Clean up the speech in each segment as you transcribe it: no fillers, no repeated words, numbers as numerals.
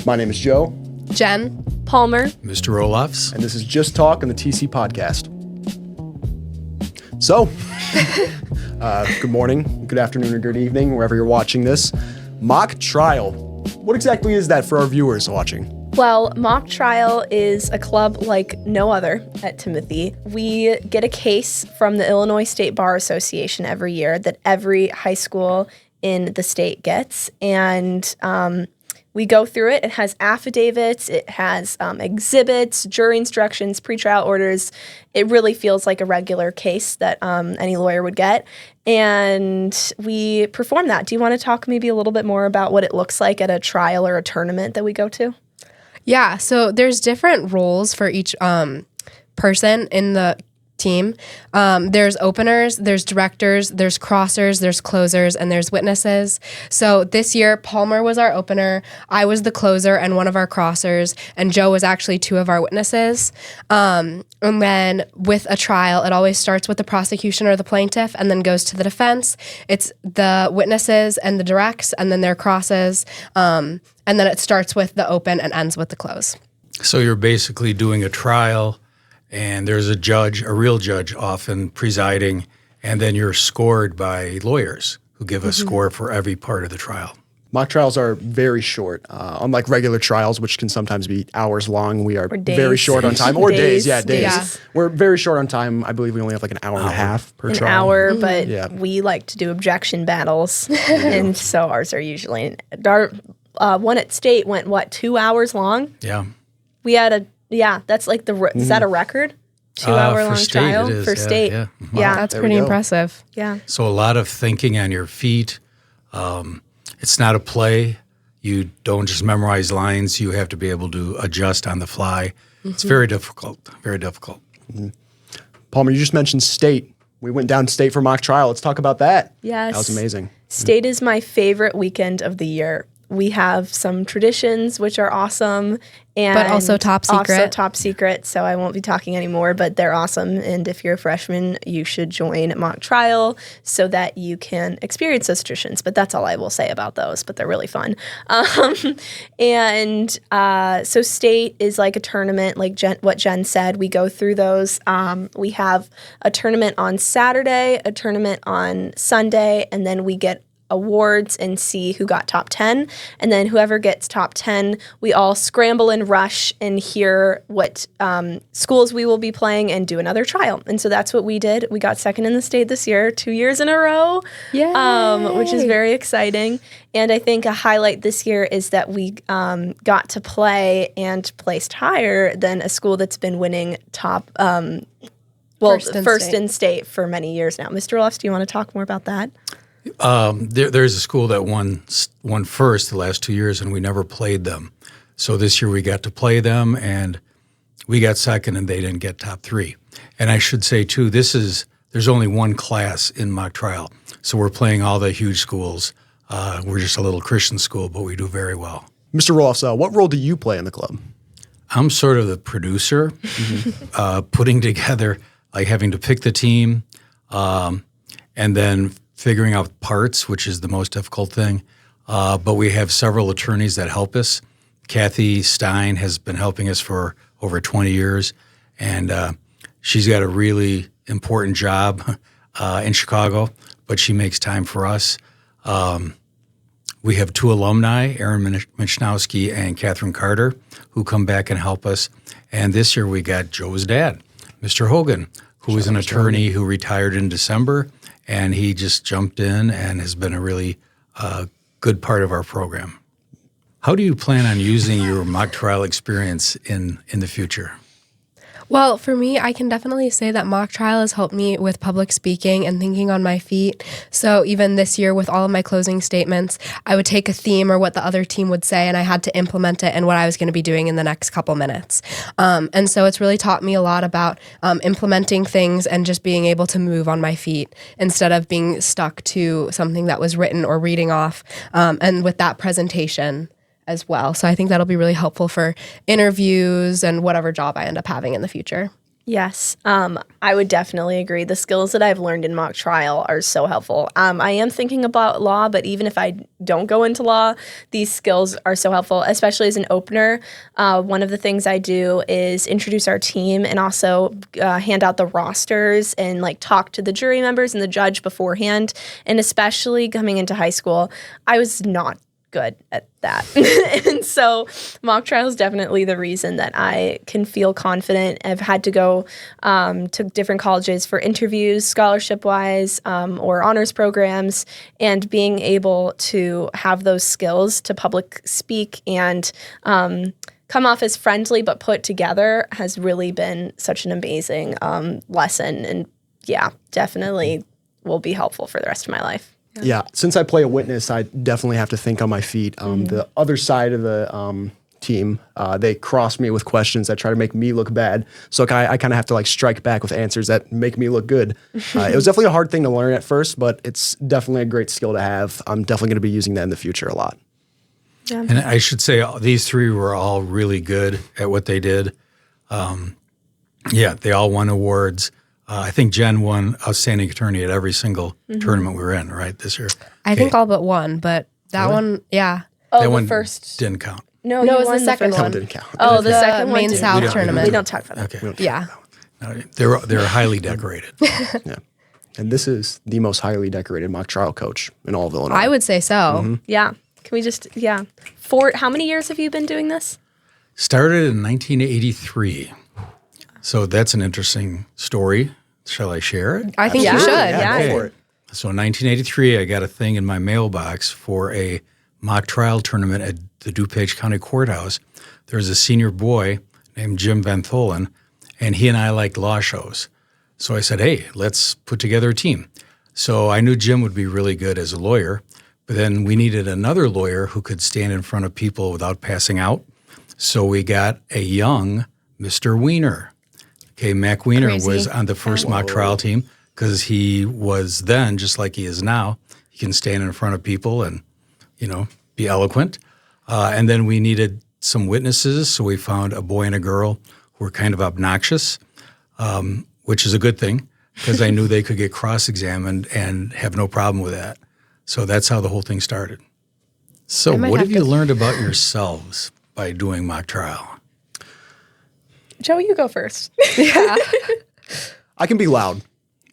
My name is Joe. Jen. Palmer. Mr. Roelofs. And this is Just Talk on the TC Podcast. So, good morning, good afternoon, or good evening, wherever you're watching this. Mock trial. What exactly is that for our viewers watching? Well, mock trial is a club like no other at Timothy. We get a case from the Illinois State Bar Association every year that every high school in the state gets, and we go through it. It has affidavits, it has exhibits, jury instructions, pretrial orders. It really feels like a regular case that any lawyer would get. And we perform that. Do you want to talk maybe a little bit more about what it looks like at a trial or a tournament that we go to? Yeah, so there's different roles for each person in the team. There's openers, there's directors, there's crossers, there's closers, and there's witnesses. So this year, Palmer was our opener, I was the closer and one of our crossers, and Joe was actually two of our witnesses. And then with a trial, it always starts with the prosecution or the plaintiff and then goes to the defense. It's the witnesses and the directs, and then their crosses, and then it starts with the open and ends with the close. So you're basically doing a trial, and there's a judge, a real judge often presiding, and then you're scored by lawyers who give a score for every part of the trial. Mock trials are very short. Unlike regular trials, which can sometimes be hours long, we are very short on time. Or days. Yeah. We're very short on time. I believe we only have like an hour and a half per trial. An hour, but we like to do objection battles, and so ours are usually, our one at state went, 2 hours long? Yeah. We had that's like is that a record? 2 hour long state, trial it is, for state. Yeah. Yeah. That's There pretty we go. impressive. Yeah. So a lot of thinking on your feet. It's not a play. You don't just memorize lines. You have to be able to adjust on the fly. It's very difficult, very difficult. Palmer, you just mentioned state. We went down to state for mock trial. Let's talk about that. Yes. That was amazing. State is my favorite weekend of the year. We have some traditions, which are awesome. And But also top secret. Also top secret, so I won't be talking anymore, but they're awesome. And if you're a freshman, you should join mock trial so that you can experience those traditions. But that's all I will say about those, but they're really fun. So state is like a tournament, like what Jen said. We go through those. We have a tournament on Saturday, a tournament on Sunday, and then we get awards and see who got top 10. And then whoever gets top 10, we all scramble and rush and hear what schools we will be playing and do another trial. And so that's what we did. We got second in the state this year, 2 years in a row, which is very exciting. And I think a highlight this year is that we got to play and placed higher than a school that's been winning top first in state for many years now. Mr. Roelofs, do you want to talk more about that? There's a school that won first the last 2 years, and we never played them. So this year we got to play them, and we got second, and they didn't get top 3. And I should say, too, there's only one class in mock trial. So we're playing all the huge schools. We're just a little Christian school, but we do very well. Mr. Roelofs, what role do you play in the club? I'm sort of the producer, putting together, like having to pick the team, and then figuring out parts, which is the most difficult thing. But we have several attorneys that help us. Kathy Stein has been helping us for over 20 years, and she's got a really important job in Chicago, but she makes time for us. We have 2 alumni, Aaron Michnowski and Catherine Carter, who come back and help us. And this year we got Joe's dad, Mr. Hogan, who is an attorney who retired in December, and he just jumped in and has been a really good part of our program. How do you plan on using your mock trial experience in the future? Well, for me, I can definitely say that mock trial has helped me with public speaking and thinking on my feet. So even this year with all of my closing statements, I would take a theme or what the other team would say, and I had to implement it in what I was going to be doing in the next couple minutes. And so it's really taught me a lot about implementing things and just being able to move on my feet instead of being stuck to something that was written or reading off. And with that presentation as well. So I think that'll be really helpful for interviews and whatever job I end up having in the future. Yes, I would definitely agree. The skills that I've learned in mock trial are so helpful. I am thinking about law, but even if I don't go into law, these skills are so helpful, especially as an opener. One of the things I do is introduce our team and also hand out the rosters and like talk to the jury members and the judge beforehand. And especially coming into high school, I was not good at that. And so mock trial is definitely the reason that I can feel confident. I've had to go to different colleges for interviews, scholarship-wise, or honors programs, and being able to have those skills to public speak and come off as friendly but put together has really been such an amazing lesson. And yeah, definitely will be helpful for the rest of my life. Yeah, since I play a witness, I definitely have to think on my feet. The other side of the team, they cross me with questions that try to make me look bad. So I kind of have to like strike back with answers that make me look good. It was definitely a hard thing to learn at first, but it's definitely a great skill to have. I'm definitely going to be using that in the future a lot. Yeah. And I should say these three were all really good at what they did. They all won awards. I think Jen won Outstanding Attorney at every single tournament we were in, right, this year? I think all but one, but that one, yeah. Oh, That the one first. didn't count. No, No, you it was won the second first one. Didn't count. Oh, the second one. Main did. South We don't- tournament. We don't talk about that. Okay. Yeah. No, they're highly decorated. Yeah. And this is the most highly decorated mock trial coach in all of Illinois. I would say so. Yeah. Can we just, how many years have you been doing this? Started in 1983. So that's an interesting story. Shall I share it? I think you Absolutely. should. Yeah. Go for it. So in 1983, I got a thing in my mailbox for a mock trial tournament at the DuPage County Courthouse. There was a senior boy named Jim Van Tholen, and he and I liked law shows. So I said, hey, let's put together a team. So I knew Jim would be really good as a lawyer, but then we needed another lawyer who could stand in front of people without passing out. So we got a young Mr. Wiener. Okay, Mac Wiener Crazy. was on the first mock trial team because he was then, just like he is now, he can stand in front of people and, be eloquent. And then we needed some witnesses, so we found a boy and a girl who were kind of obnoxious, which is a good thing because I knew they could get cross-examined and have no problem with that. So that's how the whole thing started. So might what have have you to- learned about yourselves by doing mock trial? Joe, you go first. I can be loud.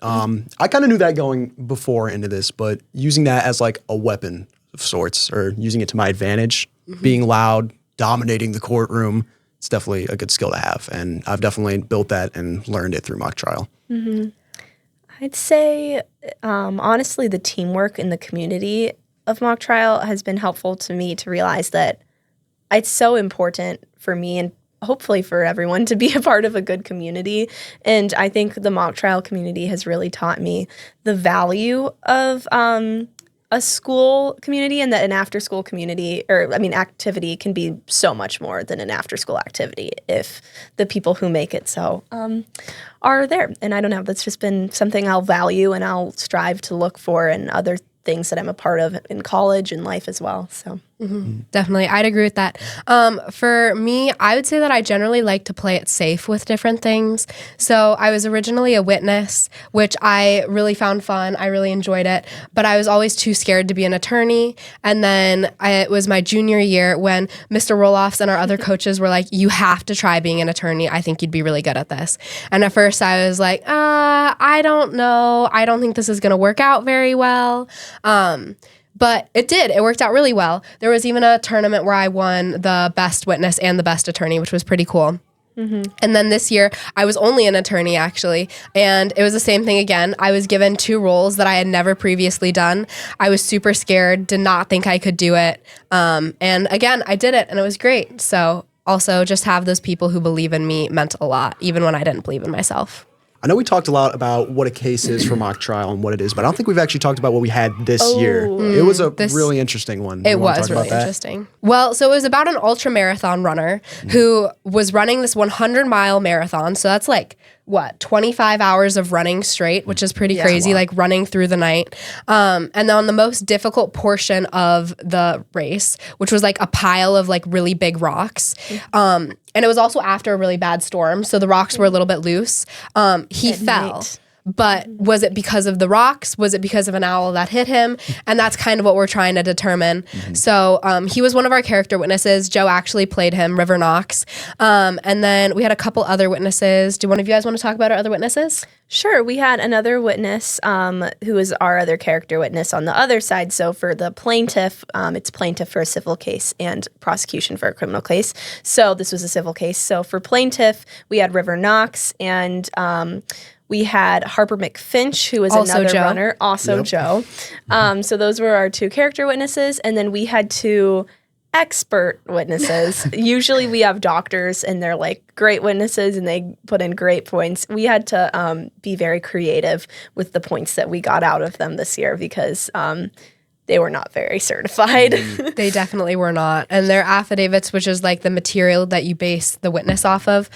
I kind of knew that going before into this, but using that as like a weapon of sorts or using it to my advantage, being loud, dominating the courtroom, it's definitely a good skill to have. And I've definitely built that and learned it through mock trial. I'd say, honestly, the teamwork in the community of mock trial has been helpful to me to realize that it's so important for me and hopefully for everyone to be a part of a good community. And I think the mock trial community has really taught me the value of a school community and that an after-school community, activity can be so much more than an after-school activity if the people who make it so are there. And I don't know, that's just been something I'll value and I'll strive to look for in other things that I'm a part of in college and life as well. So Definitely. I'd agree with that. For me, I would say that I generally like to play it safe with different things. So I was originally a witness, which I really found fun. I really enjoyed it, but I was always too scared to be an attorney. And then it was my junior year when Mr. Roelofs and our other coaches were like, you have to try being an attorney. I think you'd be really good at this. And at first I was like, I don't know. I don't think this is going to work out very well. But it did. It worked out really well. There was even a tournament where I won the best witness and the best attorney, which was pretty cool. And then this year, I was only an attorney, actually. And it was the same thing again. I was given 2 roles that I had never previously done. I was super scared, did not think I could do it. And again, I did it, and it was great. So also just have those people who believe in me meant a lot, even when I didn't believe in myself. I know we talked a lot about what a case is for mock trial and what it is, but I don't think we've actually talked about what we had this year. It was a really interesting one. It You wanna was talk about really that? interesting. Well, so it was about an ultra marathon runner who was running this 100-mile marathon. So that's like what, 25 hours of running straight, which is pretty crazy, like running through the night. And then on the most difficult portion of the race, which was like a pile of like really big rocks. And it was also after a really bad storm. So the rocks were a little bit loose. He fell. Night. But was it because of the rocks? Was it because of an owl that hit him? And that's kind of what we're trying to determine. So he was one of our character witnesses. Joe actually played him, River Knox. And then we had a couple other witnesses. Do one of you guys want to talk about our other witnesses? Sure. We had another witness who was our other character witness on the other side. So for the plaintiff, it's plaintiff for a civil case and prosecution for a criminal case. So this was a civil case. So for plaintiff, we had River Knox and we had Harper McFinch, who was Also another Joe. runner, also Joe. So those were our two character witnesses. And then we had two expert witnesses. Usually we have doctors and they're like great witnesses and they put in great points. We had to be very creative with the points that we got out of them this year because they were not very certified. They definitely were not. And their affidavits, which is like the material that you base the witness off of,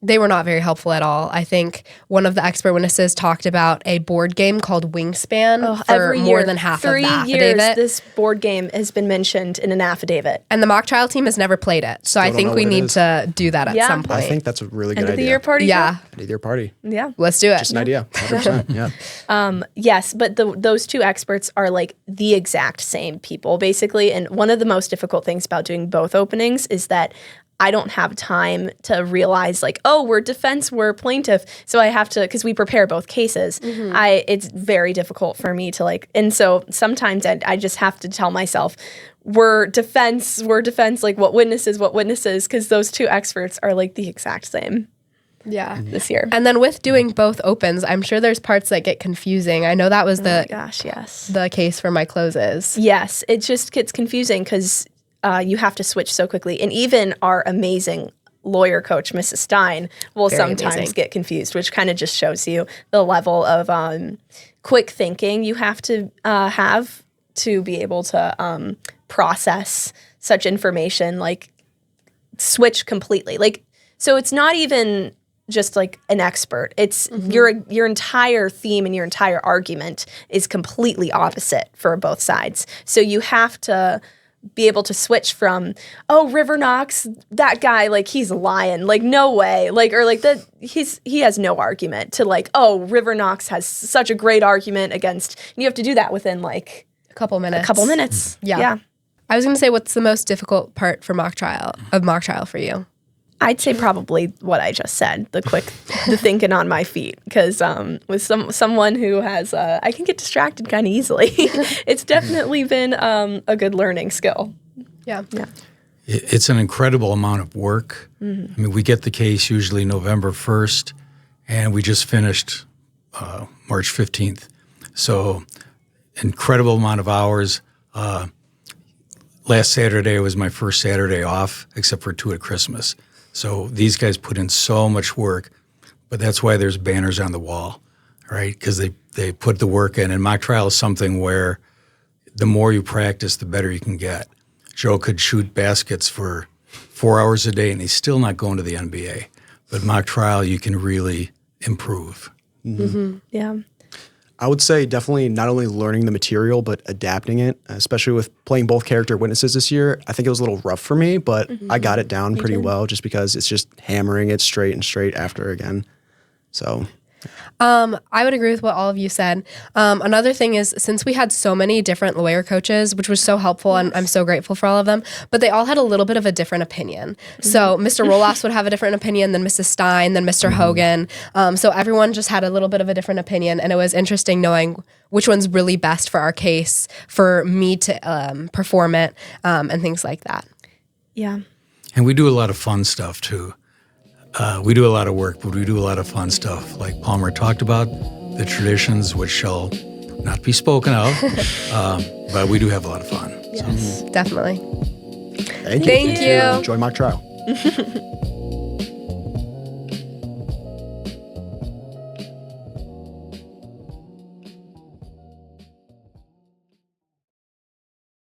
they were not very helpful at all. I think one of the expert witnesses talked about a board game called Wingspan for Every more year, than half of 3 the years, affidavit. this board game has been mentioned in an affidavit. And the mock trial team has never played it. So I don't think know we what it need is. to do that at Yeah. some point. I think that's a really good End of the idea. year party? yeah, End of the year party. Yeah. let's do it. Just an idea. 100%. Yeah. Yes, but those two experts are like the exact same people, basically. And one of the most difficult things about doing both openings is that I don't have time to realize like, oh, we're defense, we're plaintiff. So I have to, because we prepare both cases. It's very difficult for me to like, and so sometimes I just have to tell myself, we're defense, like what witnesses, because those two experts are like the exact same Yeah. this year. And then with doing both opens, I'm sure there's parts that get confusing. I know that was Gosh, yes. the case for my closes. Yes, it just gets confusing because you have to switch so quickly. And even our amazing lawyer coach, Mrs. Stein, will Very sometimes amazing. get confused, which kind of just shows you the level of quick thinking you have to be able to process such information, like switch completely. Like, so it's not even just like an expert. It's your entire theme and your entire argument is completely opposite for both sides. So you have to be able to switch from, oh, River Knox, that guy, like he's lying, like no way, like, or like that he has no argument, to like, oh, River Knox has such a great argument against, and you have to do that within like A couple minutes. a couple minutes. Yeah. I was going to say, what's the most difficult part for mock trial for you? I'd say probably what I just said, the thinking on my feet, because with someone who has, I can get distracted kind of easily. It's definitely been a good learning skill. Yeah. It's an incredible amount of work. I mean, we get the case usually November 1st, and we just finished March 15th. So incredible amount of hours. Last Saturday was my first Saturday off, except for 2 at Christmas. So these guys put in so much work, but that's why there's banners on the wall, right? Because they put the work in. And mock trial is something where the more you practice, the better you can get. Joe could shoot baskets for 4 hours a day, and he's still not going to the NBA. But mock trial, you can really improve. Yeah. I would say definitely not only learning the material, but adapting it, especially with playing both character witnesses this year. I think it was a little rough for me, but I got it down pretty well just because it's just hammering it straight and straight after again. So I would agree with what all of you said. Another thing is, since we had so many different lawyer coaches, which was so helpful, and I'm so grateful for all of them, but they all had a little bit of a different opinion. So Mr. Roelofs would have a different opinion than Mrs. Stein, than Mr. Hogan. So everyone just had a little bit of a different opinion, and it was interesting knowing which one's really best for our case, for me to perform it, and things like that. Yeah. And we do a lot of fun stuff too. We do a lot of work, but we do a lot of fun stuff. Like Palmer talked about, the traditions, which shall not be spoken of, but we do have a lot of fun. Yes. Definitely. thank you. Thank you. Enjoy mock trial.